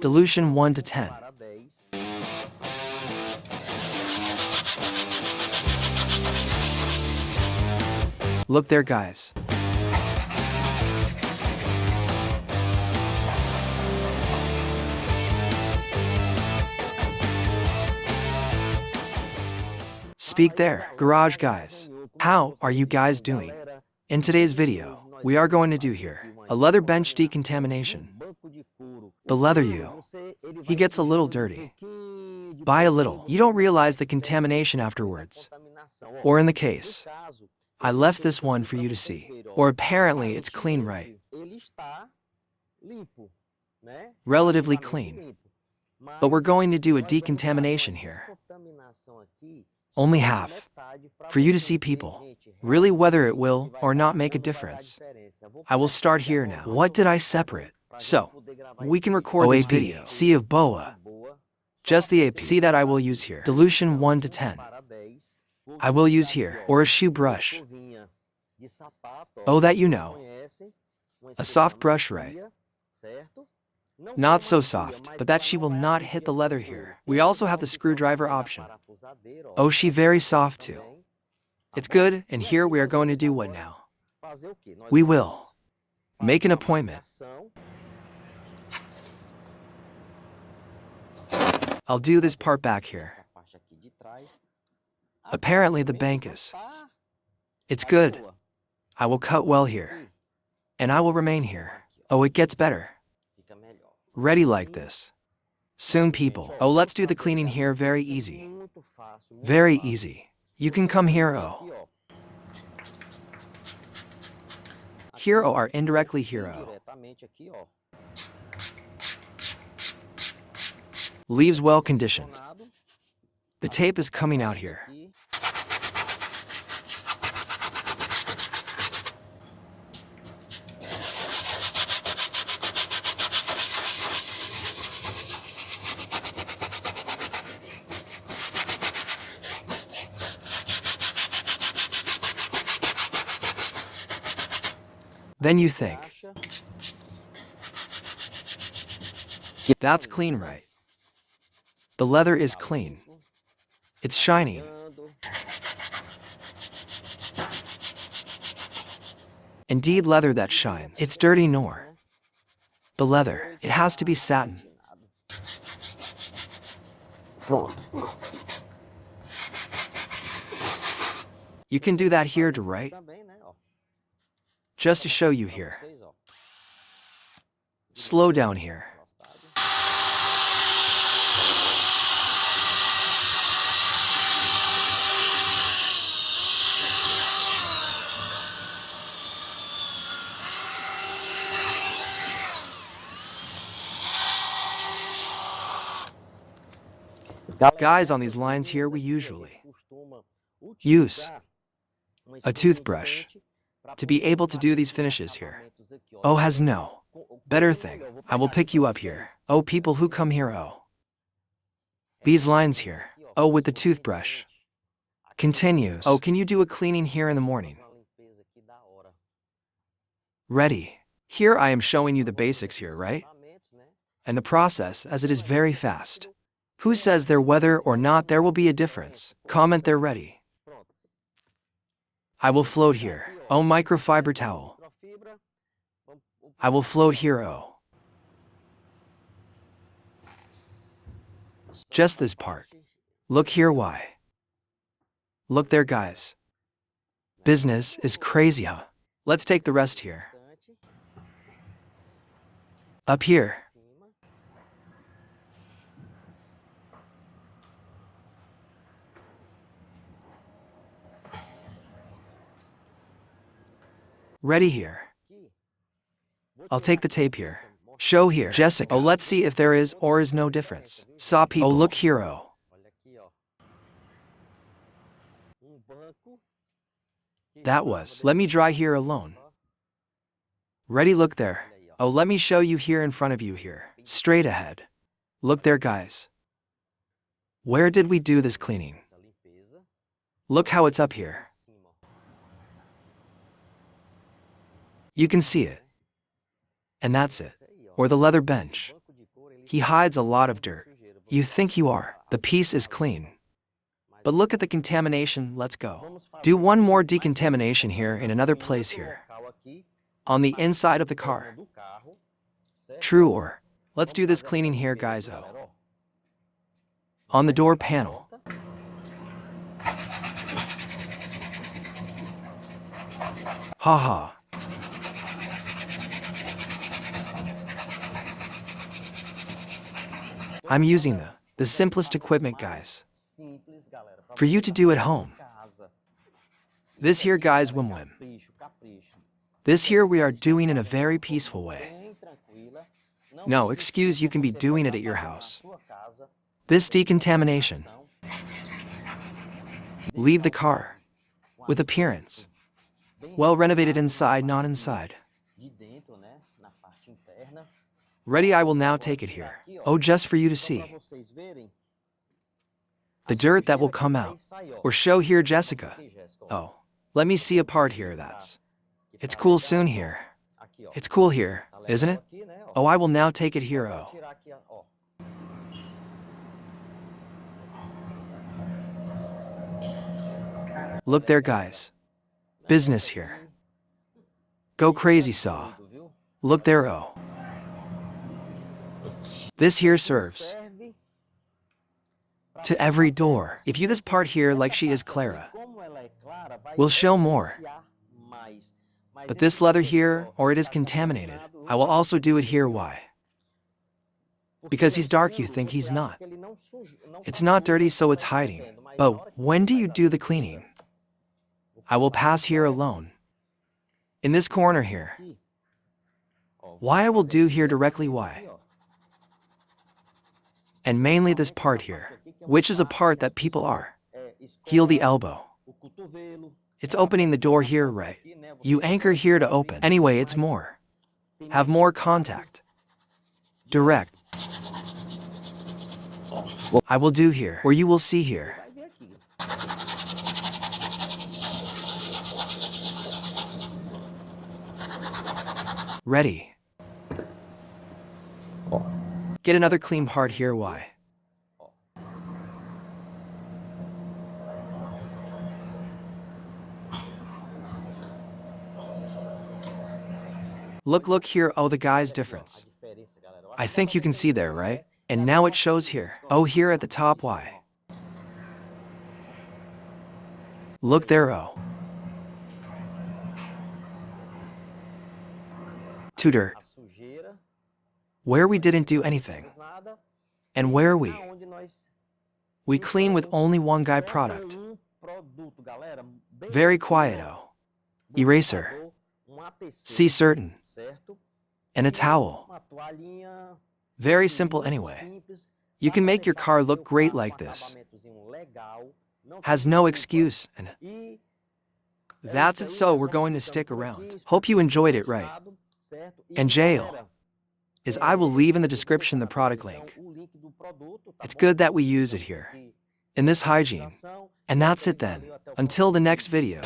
Dilution 1 to 10. Look there, guys. Speak there, garage guys. How are you guys doing? In today's video, we are going to do here a leather bench decontamination. The leather he gets a little dirty. By a little, you don't realize the contamination afterwards. Or in the case, I left this one for you to see. Or apparently it's clean, right? Relatively clean. But we're going to do a decontamination here. Only half. For you to see people, really whether it will or not make a difference. I will start here now. What did I separate? So, we can record this video. C of boa. Just the AP that I will use here. Dilution 1 to 10. I will use here, or a shoe brush. Oh, that you know. A soft brush, right? Not so soft, but that she will not hit the leather here. We also have the screwdriver option. Oh, she very soft too. It's good, and here we are going to do what now? We will make an appointment. I'll do this part back here. Apparently the bank is. It's good. I will cut well here. And I will remain here. Oh, it gets better. Ready like this. Soon people. Oh, let's do the cleaning here very easy. Very easy. You can come here, oh. Here, oh, are indirectly here, oh. Leaves well conditioned. The tape is coming out here. Then you think, that's clean, right? The leather is clean. It's shining. Indeed, leather that shines. It's dirty nor. The leather, it has to be satin. You can do that here to right. Just to show you here. Slow down here. Guys, on these lines here we usually use a toothbrush to be able to do these finishes here. Oh, has no better thing. I will pick you up here. Oh, people who come here, oh. These lines here. Oh, with the toothbrush. Continues. Oh, can you do a cleaning here in the morning? Ready. Here I am showing you the basics here, right? And the process as it is very fast. Who says there whether or not there will be a difference? Comment there ready. I will float here. Oh, microfiber towel. I will float here, oh. Just this part. Look here, why? Look there, guys. Business is crazy, huh? Let's take the rest here. Up here. Ready here. I'll take the tape here. Show here. Jessica. Oh, let's see if there is or is no difference. Saw people. Oh, look here, oh. That was. Let me dry here alone. Ready, look there. Oh, let me show you here in front of you here. Straight ahead. Look there, guys. Where did we do this cleaning? Look how it's up here. You can see it. And that's it. Or the leather bench. He hides a lot of dirt. You think you are. The piece is clean. But look at the contamination. Let's go. Do one more decontamination here in another place here. On the inside of the car. True, or let's do this cleaning here, guys. Oh. On the door panel. Haha. I'm using the simplest equipment, guys, for you to do at home. This here, guys, whim. This here we are doing in a very peaceful way. No, excuse, you can be doing it at your house. This decontamination. Leave the car. With appearance. Well renovated inside, not inside. Ready, I will now take it here. Oh, just for you to see. The dirt that will come out. Or show here, Jessica. Oh, let me see a part here that's. It's cool soon here. It's cool here, isn't it? Oh, I will now take it here, oh. Look there, guys. Business here. Go crazy, saw. Look there, oh. This here serves to every door. If you this part here like she is Clara, we'll show more. But this leather here, or it is contaminated, I will also do it here. Why? Because he's dark, you think he's not. It's not dirty, so it's hiding. But when do you do the cleaning? I will pass here alone. In this corner here. Why I will do here directly, why? And mainly this part here, which is a part that people are. Heel the elbow. It's opening the door here, right? You anchor here to open. Anyway, it's more. Have more contact. Direct. I will do here, or you will see here. Ready. Get another clean part here, why? Look here, oh, the guy's difference. I think you can see there, right? And now it shows here. Oh, here at the top, why? Look there, oh. To dirt. Where we didn't do anything. And where we clean with only one guy product. Very quiet, oh. Eraser. See certain. And a towel. Very simple anyway. You can make your car look great like this. Has no excuse, and that's it, so we're going to stick around. Hope you enjoyed it, right? And jail is I will leave in the description the product link. It's good that we use it here. In this hygiene. And that's it then. Until the next video.